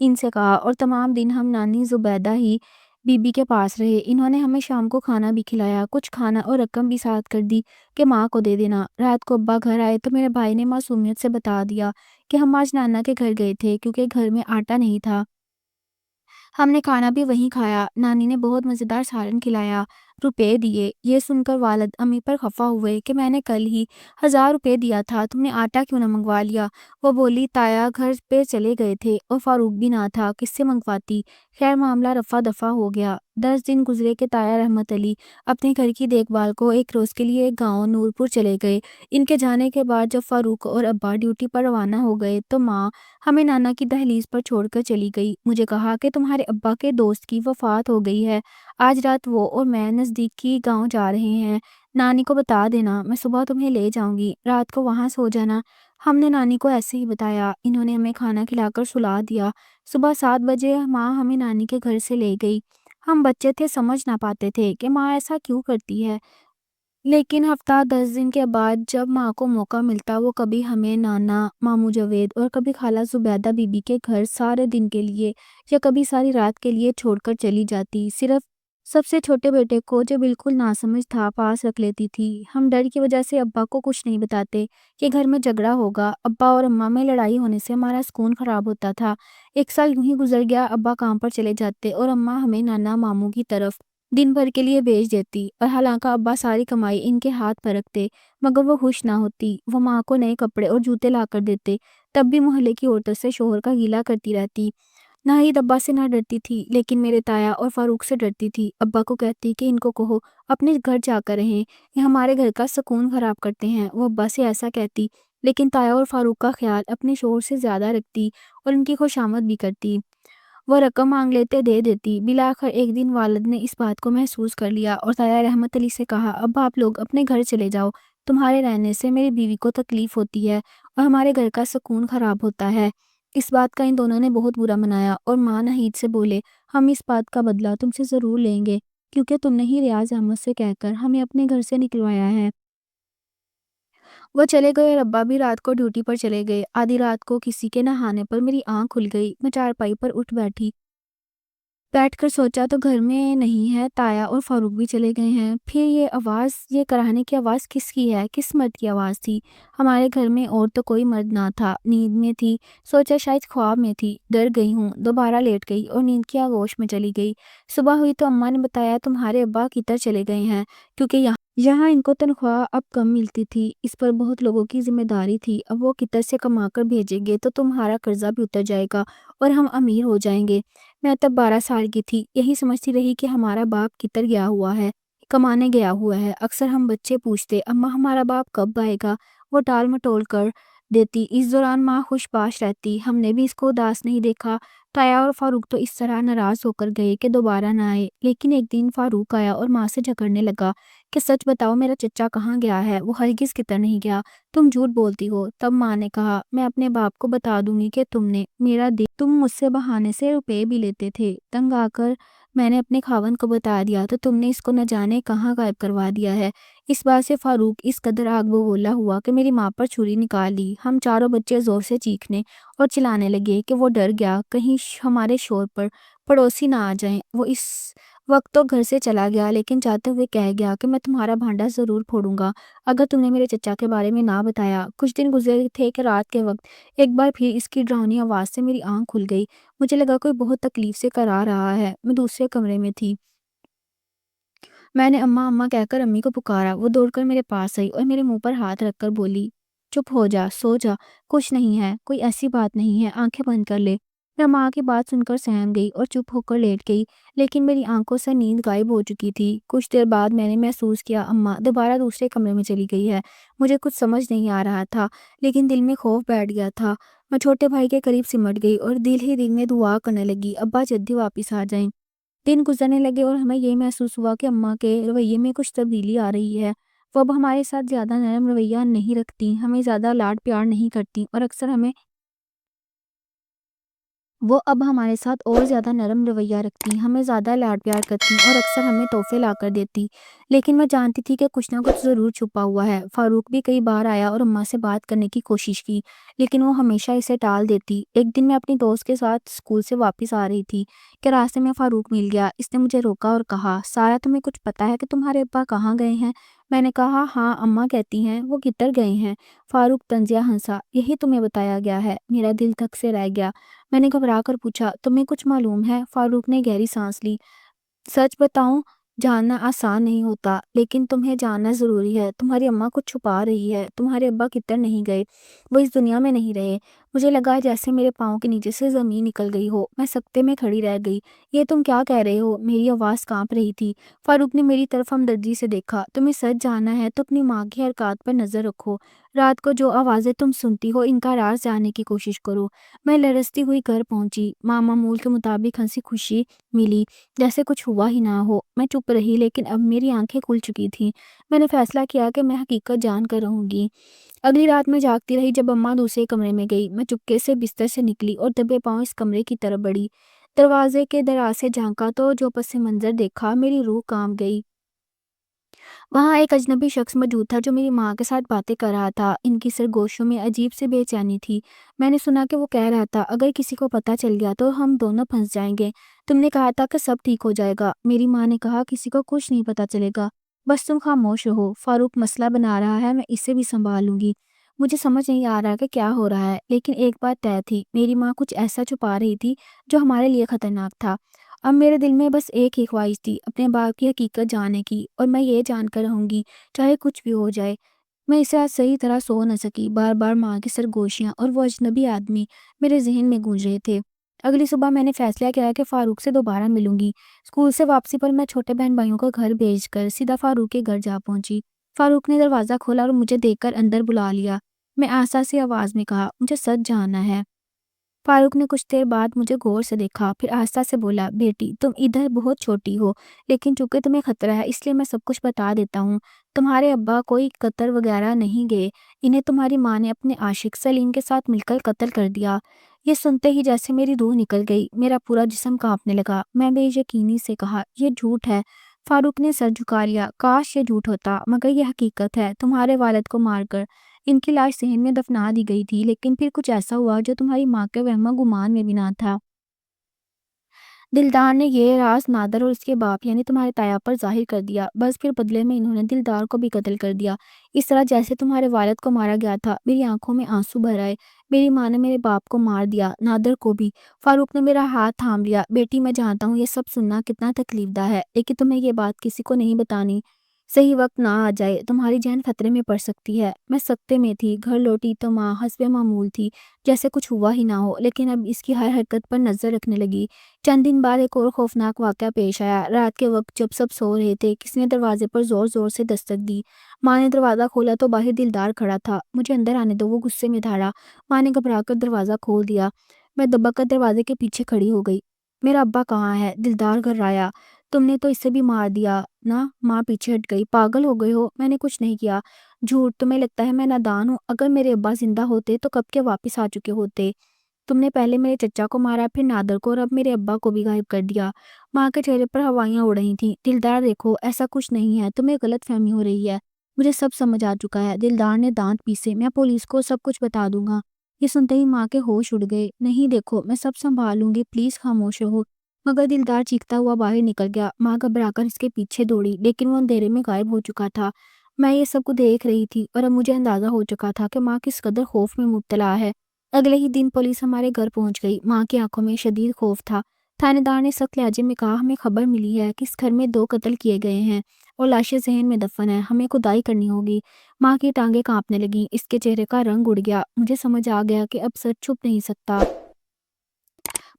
ان سے کہا، اور تمام دن ہم نانی زبیدہ ہی بی بی کے پاس رہے۔ انہوں نے ہمیں شام کو کھانا بھی کھلایا، کچھ کھانا اور رقم بھی ساتھ کر دی کہ ماں کو دے دینا۔ رات کو ابا گھر آئے تو میرے بھائی نے معصومیت سے بتا دیا کہ ہم آج نانا کے گھر گئے تھے کیونکہ گھر میں آٹا نہیں تھا۔ ہم نے کھانا بھی وہیں کھایا۔ نانی نے بہت مزیدار سالن کھلایا، روپے دیے۔ یہ سن کر والد امی پر خفا ہوئے کہ میں نے کل ہی 1000 روپے دیا تھا، تم نے آٹا کیوں نہ منگوا لیا؟ وہ بولی، تایا گھر پہ چلے گئے تھے اور فاروق بھی نہ تھا، کس سے منگواتی؟ خیر معاملہ رفع دفع ہو گیا۔ 10 دن گزرے کہ تایا رحمت علی اپنے گھر کی دیکھ بھال کو ایک روز کے لیے ایک گاؤں نورپور چلے گئے۔ ان کے جانے کے بعد جب فاروق اور ابا ڈیوٹی پر روانہ ہو گئے تو ماں ہمیں نانا کی دہلیز پر چھوڑ کر چلی گئی۔ مجھے کہا کہ تمہارے ابا کے دوست کی وفات ہو گئی ہے، آج رات وہ اور میں نزدیکی گاؤں جا رہے ہیں، نانی کو بتا دینا، میں صبح تمہیں لے جاؤں گی، رات کو وہاں سو جانا۔ ہم نے نانی کو ایسے ہی بتایا، انہوں نے ہمیں کھانا کھلا کر سلا دیا۔ صبح 7 بجے ماں ہمیں نانی کے گھر سے لے گئی۔ ہم بچے تھے، سمجھ نہ پاتے تھے کہ ماں ایسا کیوں کرتی ہے، لیکن ہفتہ 10 دن کے بعد جب ماں کو موقع ملتا وہ کبھی ہمیں نانا، ماموں جاوید اور کبھی خالہ زبیدہ بی بی کے گھر سارے دن کے لیے یا کبھی ساری رات کے لیے چھوڑ کر چلی جاتی۔ صرف سب سے چھوٹے بیٹے کو، جو بالکل ناسمجھ تھا، پاس رکھ لیتی تھی۔ ہم ڈر کی وجہ سے ابا کو کچھ نہیں بتاتے کہ گھر میں جھگڑا ہوگا، ابا اور اماں میں لڑائی ہونے سے ہمارا سکون خراب ہوتا تھا۔ 1 سال یوں ہی گزر گیا، ابا کام پر چلے جاتے اور اماں ہمیں نانا ماموں کی طرف دن بھر کے لیے بھیج دیتی، اور حالانکہ ابا ساری کمائی ان کے ہاتھ پر رکھتے مگر وہ خوش نہ ہوتی۔ وہ ماں کو نئے کپڑے اور جوتے لا کر دیتے، تب بھی محلے کی عورتوں سے شوہر کا گیلہ کرتی رہتی۔ ناہید ابا سے نہ ڈرتی تھی لیکن میرے تایا اور فاروق سے ڈرتی تھی۔ ابا کو کہتی کہ ان کو کہو اپنے گھر جا کر رہیں، یہ ہمارے گھر کا سکون خراب کرتے ہیں۔ وہ ابا سے ایسا کہتی لیکن تایا اور فاروق کا خیال اپنے شوہر سے زیادہ رکھتی اور ان کی خوشامد بھی کرتی۔ وہ رقم مانگ لیتے، دے دیتی۔ بالآخر ایک دن والد نے اس بات کو محسوس کر لیا اور تایا رحمت علی سے کہا، ابا آپ لوگ اپنے گھر چلے جاؤ، تمہارے رہنے سے میری بیوی کو تکلیف ہوتی ہے اور ہمارے گھر کا سکون خراب ہوتا ہے۔ اس بات کا ان دونوں نے بہت برا منایا اور ماں ناہید سے بولے، ہم اس بات کا بدلہ تم سے ضرور لیں گے کیونکہ تم نے ہی ریاض احمد سے کہہ کر ہمیں اپنے گھر سے نکلوایا ہے۔ وہ چلے گئے اور ابا بھی رات کو ڈیوٹی پر چلے گئے۔ آدھی رات کو کسی کے نہانے پر میری آنکھ کھل گئی۔ میں چارپائی پر اٹھ بیٹھ کر سوچا تو گھر میں نہیں ہے، تایا اور فاروق بھی چلے گئے ہیں۔ پھر یہ آواز، یہ کراہنے کی آواز کس کی ہے؟ کس مرد کی آواز تھی؟ ہمارے گھر میں اور تو کوئی مرد نہ تھا۔ نیند میں تھی، سوچا شاید خواب میں تھی، ڈر گئی ہوں، دوبارہ لیٹ گئی اور نیند کی آغوش میں چلی گئی۔ صبح ہوئی تو اماں نے بتایا تمہارے ابا قطر چلے گئے ہیں کیونکہ یہاں ان کو تنخواہ اب کم ملتی تھی، اس پر بہت لوگوں کی ذمہ داری تھی، اب وہ قطر سے کما کر بھیجیں گے تو تمہارا قرضہ بھی اتر جائے گا اور ہم امیر ہو جائیں گے۔ میں تب 12 سال کی تھی، یہی سمجھتی رہی کہ ہمارا باپ قطر گیا ہوا ہے، کمانے گیا ہوا ہے۔ اکثر ہم بچے پوچھتے، اماں ہمارا باپ کب آئے گا؟ وہ ٹال مٹول کر دیتی۔ اس دوران ماں خوش باش رہتی، ہم نے بھی اس کو اداس نہیں دیکھا۔ تایا اور فاروق تو اس طرح ناراض ہو کر گئے کہ دوبارہ نہ آئے، لیکن ایک دن فاروق آیا اور ماں سے جھگڑنے لگا کہ سچ بتاؤ میرا چچا کہاں گیا ہے؟ وہ ہرگز قطر نہیں گیا، تم جھوٹ بولتی ہو۔ تب ماں نے کہا، میں اپنے باپ کو بتا دوں گی کہ تم مجھ سے بہانے سے روپے بھی لیتے تھے۔ تنگ آ کر میں نے اپنے خاوند کو بتا دیا تو تم نے اس کو نہ جانے کہاں غائب کروا دیا ہے۔ اس بات سے فاروق اس قدر آگ بگولا ہوا کہ میری ماں پر چھری نکال لی۔ ہم چاروں بچے زور سے چیخنے اور چلانے لگے کہ وہ ڈر گیا، کہیں ہمارے شور پر پڑوسی نہ آ جائیں۔ وہ اس وقت تو گھر سے چلا گیا لیکن جاتے ہوئے کہہ گیا کہ میں تمہارا بھانڈا ضرور پھوڑوں گا اگر تم نے میرے چچا کے بارے میں نہ بتایا۔ کچھ دن گزرے تھے کہ رات کے وقت ایک بار پھر اس کی ڈراؤنی آواز سے میری آنکھ کھل گئی۔ مجھے لگا کوئی بہت تکلیف سے کرا رہا ہے۔ میں دوسرے کمرے میں تھی۔ میں نے اماں اماں کہہ کر امی کو پکارا۔ وہ دوڑ کر میرے پاس آئی اور میرے منہ پر ہاتھ رکھ کر بولی، چپ ہو جا، سو جا، کچھ نہیں ہے، کوئی ایسی بات نہیں ہے، آنکھیں بند کر لے۔ میں ماں کی بات سن کر سہم گئی اور چپ ہو کر لیٹ گئی، لیکن میری آنکھوں سے نیند غائب ہو چکی تھی۔ کچھ دیر بعد میں نے محسوس کیا اماں دوبارہ دوسرے کمرے میں چلی گئی ہے۔ مجھے کچھ سمجھ نہیں آ رہا تھا لیکن دل میں خوف بیٹھ گیا تھا۔ میں چھوٹے بھائی کے قریب سمٹ گئی اور دل ہی دل میں دعا کرنے لگی، ابا جلدی واپس آ جائیں۔ دن گزرنے لگے اور ہمیں یہ محسوس ہوا کہ اماں کے رویے میں کچھ تبدیلی آ رہی ہے۔ وہ اب ہمارے ساتھ زیادہ نرم رویہ نہیں رکھتی، ہمیں زیادہ لاڈ پیار نہیں کرتی اور اکثر ہمیں وہ اب ہمارے ساتھ اور زیادہ نرم رویہ رکھتی، ہمیں زیادہ لاڈ پیار کرتی اور اکثر ہمیں تحفے لا کر دیتی۔ لیکن میں جانتی تھی کہ کچھ نہ کچھ ضرور چھپا ہوا ہے۔ فاروق بھی کئی بار آیا اور اماں سے بات کرنے کی کوشش کی، لیکن وہ ہمیشہ اسے ٹال دیتی۔ ایک دن میں اپنی دوست کے ساتھ اسکول سے واپس آ رہی تھی کہ راستے میں فاروق مل گیا۔ اس نے مجھے روکا اور کہا، سارا تمہیں کچھ پتا ہے کہ تمہارے ابا کہاں گئے ہیں؟ میں نے کہا، ہاں اماں کہتی ہیں وہ کدھر گئے ہیں۔ فاروق طنزیہ ہنسا، یہی تمہیں بتایا گیا ہے؟ میرا دل دھک سے رہ گیا۔ میں نے گھبرا کر پوچھا، تمہیں کچھ معلوم ہے؟ فاروق نے گہری سانس لی۔ سچ بتاؤں، جاننا آسان نہیں ہوتا، لیکن تمہیں جاننا ضروری ہے۔ تمہاری اماں کچھ چھپا رہی ہے۔ تمہارے ابا کدھر نہیں گئے، وہ اس دنیا میں نہیں رہے۔ مجھے لگا جیسے میرے پاؤں کے نیچے سے زمین نکل گئی ہو، میں سکتے میں کھڑی رہ گئی۔ یہ تم کیا کہہ رہے ہو؟ میری آواز کانپ رہی تھی۔ فاروق نے میری طرف ہمدردی سے دیکھا، تمہیں سچ جاننا ہے تو اپنی ماں کی حرکات پر نظر رکھو۔ رات کو جو آوازیں تم سنتی ہو، ان کا راز جاننے کی کوشش کرو۔ میں لرزتی ہوئی گھر پہنچی۔ ماں معمول کے مطابق ہنسی خوشی ملی، جیسے کچھ ہوا ہی نہ ہو۔ میں چپ رہی، لیکن اب میری آنکھیں کھل چکی تھیں۔ میں نے فیصلہ کیا کہ میں حقیقت جان کر رہوں گی۔ اگلی رات میں جاگتی رہی۔ جب اماں دوسرے کمرے میں گئی، میں چپکے سے بستر سے نکلی اور دبے پاؤں اس کمرے کی طرف بڑھی۔ دروازے کے دراز سے جھانکا تو جو پس منظر دیکھا، میری روح کانپ گئی۔ وہاں ایک اجنبی شخص موجود تھا جو میری ماں کے ساتھ باتیں کر رہا تھا۔ ان کی سرگوشیوں میں عجیب سی بے چینی تھی۔ میں نے سنا کہ وہ کہہ رہا تھا، اگر کسی کو پتہ چل گیا تو ہم دونوں پھنس جائیں گے۔ تم نے کہا تھا کہ سب ٹھیک ہو جائے گا۔ میری ماں نے کہا، کسی کو کچھ نہیں پتہ چلے گا، بس تم خاموش رہو۔ فاروق مسئلہ بنا رہا ہے، میں اسے بھی سنبھال لوں گی۔ مجھے سمجھ نہیں آ رہا کہ کیا ہو رہا ہے، لیکن ایک بات طے تھی، میری ماں کچھ ایسا چھپا رہی تھی جو ہمارے لیے خطرناک تھا۔ اب میرے دل میں بس ایک ہی خواہش تھی، اپنے باپ کی حقیقت جاننے کی، اور میں یہ جان کر رہوں گی، چاہے کچھ بھی ہو جائے۔ میں اسے آج صحیح طرح سو نہ سکی۔ بار بار ماں کی سرگوشیاں اور وہ اجنبی آدمی میرے ذہن میں گونج رہے تھے۔ اگلی صبح میں نے فیصلہ کیا کہ فاروق سے دوبارہ ملوں گی۔ اسکول سے واپسی پر میں چھوٹے بہن بھائیوں کو گھر بھیج کر سیدھا فاروق کے گھر جا پہنچی۔ فاروق نے دروازہ کھولا اور مجھے دیکھ کر اندر بلا لیا۔ میں آہستہ سی آواز میں کہا، مجھے سچ جاننا ہے۔ فاروق نے کچھ دیر بعد مجھے غور سے دیکھا، پھر آہستہ سے بولا، بیٹی تم ادھر بہت چھوٹی ہو، لیکن چونکہ تمہیں خطرہ ہے اس لیے میں سب کچھ بتا دیتا ہوں۔ تمہارے ابا کوئی قتل وغیرہ نہیں گئے، انہیں تمہاری ماں نے اپنے عاشق سلیم کے ساتھ مل کر قتل کر دیا۔ یہ سنتے ہی جیسے میری روح نکل گئی، میرا پورا جسم کانپنے لگا۔ میں بے یقینی سے کہا، یہ جھوٹ ہے۔ فاروق نے سر جھکا لیا، کاش یہ جھوٹ ہوتا، مگر یہ حقیقت ہے۔ تمہارے والد کو مار کر ان کی لاش صحن میں دفنا دی گئی تھی، لیکن پھر کچھ ایسا ہوا جو تمہاری ماں کے وہم و گمان میں بھی نہ تھا۔ دلدار نے یہ راز نادر اور اس کے باپ یعنی تمہارے تایا پر ظاہر کر دیا، بس پھر بدلے میں انہوں نے دلدار کو بھی قتل کر دیا، اس طرح جیسے تمہارے والد کو مارا گیا تھا۔ میری آنکھوں میں آنسو بھر آئے۔ میری ماں نے میرے باپ کو مار دیا، نادر کو بھی۔ فاروق نے میرا ہاتھ تھام لیا۔ بیٹی میں جانتا ہوں یہ سب سننا کتنا تکلیف دہ ہے، لیکن تمہیں یہ بات کسی کو نہیں بتانی، صحیح وقت نہ آ جائے، تمہاری جان خطرے میں پڑ سکتی ہے۔ میں سکتے میں تھی، گھر لوٹی تو ماں حسب معمول تھی، جیسے کچھ ہوا ہی نہ ہو، لیکن اب اس کی ہر حرکت پر نظر رکھنے لگی۔ چند دن بعد ایک اور خوفناک واقعہ پیش آیا۔ رات کے وقت جب سب سو رہے تھے، کسی نے دروازے پر زور زور سے دستک دی۔ ماں نے دروازہ کھولا تو باہر دلدار کھڑا تھا۔ مجھے اندر آنے دو، وہ غصے میں دھاڑا۔ ماں نے گھبرا کر دروازہ کھول دیا۔ میں دبک کر دروازے کے پیچھے کھڑی ہو گئی۔ میرا ابا کہاں ہے؟ دلدار گھررایا۔ تم نے تو اسے بھی مار دیا نا؟ ماں پیچھے ہٹ گئی۔ پاگل ہو گئے ہو، میں نے کچھ نہیں کیا۔ جھوٹ، تمہیں لگتا ہے میں نادان ہوں؟ اگر میرے ابا زندہ ہوتے تو کب کے واپس آ چکے ہوتے۔ تم نے پہلے میرے چچا کو مارا، پھر نادر کو، اور اب میرے ابا کو بھی غائب کر دیا۔ ماں کے چہرے پر ہوائیاں اڑ رہی تھیں۔ دلدار دیکھو، ایسا کچھ نہیں ہے، تمہیں غلط فہمی ہو رہی ہے، مجھے سب سمجھ آ چکا ہے۔ دلدار نے دانت پیسے، میں پولیس کو سب کچھ بتا دوں گا۔ یہ سنتے ہی ماں کے ہوش اڑ گئے۔ نہیں دیکھو، میں سب سنبھال لوں گی، پلیز خاموش رہو۔ مگر دلدار چیختا ہوا باہر نکل گیا۔ ماں گھبرا کر اس کے پیچھے دوڑی، لیکن وہ اندھیرے میں غائب ہو چکا تھا۔ میں یہ سب کو دیکھ رہی تھی اور اب مجھے اندازہ ہو چکا تھا کہ ماں کس قدر خوف میں مبتلا ہے۔ اگلے ہی دن پولیس ہمارے گھر پہنچ گئی۔ ماں کی آنکھوں میں شدید خوف تھا۔ تھانے دار نے سخت لہجے میں کہا، ہمیں خبر ملی ہے کہ اس گھر میں 2 قتل کیے گئے ہیں اور لاشیں ذہن میں دفن ہیں، ہمیں کھدائی کرنی ہوگی۔ ماں کی ٹانگیں کانپنے لگیں، اس کے چہرے کا رنگ اڑ گیا۔ مجھے سمجھ آ گیا کہ اب سچ چھپ نہیں سکتا۔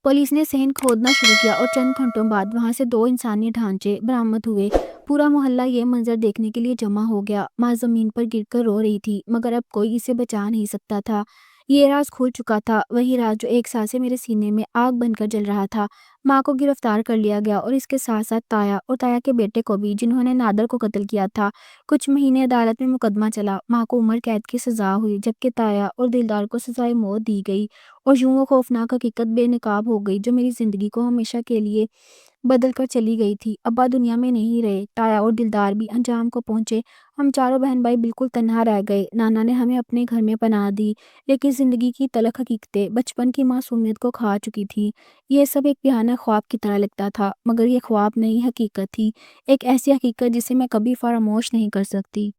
پولیس نے صحن کھودنا شروع کیا اور چند گھنٹوں بعد وہاں سے 2 انسانی ڈھانچے برآمد ہوئے۔ پورا محلہ یہ منظر دیکھنے کے لیے جمع ہو گیا۔ ماں زمین پر گر کر رو رہی تھی، مگر اب کوئی اسے بچا نہیں سکتا تھا۔ یہ راز کھل چکا تھا، وہی راز جو ایک سال سے میرے سینے میں آگ بن کر جل رہا تھا۔ ماں کو گرفتار کر لیا گیا اور اس کے ساتھ ساتھ تایا اور تایا کے بیٹے کو بھی، جنہوں نے نادر کو قتل کیا تھا۔ کچھ مہینے عدالت میں مقدمہ چلا، ماں کو عمر قید کی سزا ہوئی، جبکہ تایا اور دلدار کو سزائے موت دی گئی، اور یوں وہ خوفناک حقیقت بے نقاب ہو گئی جو میری زندگی کو ہمیشہ کے لیے بدل کر چلی گئی تھی۔ ابا دنیا میں نہیں رہے، تایا اور دلدار بھی انجام کو پہنچے، ہم چاروں بہن بھائی بالکل تنہا رہ گئے۔ نانا نے ہمیں اپنے گھر میں پناہ دی، لیکن زندگی کی تلخ حقیقتیں بچپن کی معصومیت کو کھا چکی تھی۔ یہ سب ایک بھیانک خواب کی طرح لگتا تھا، مگر یہ خواب نہیں، حقیقت تھی، ایک ایسی حقیقت جسے میں کبھی فراموش نہیں کر سکتی۔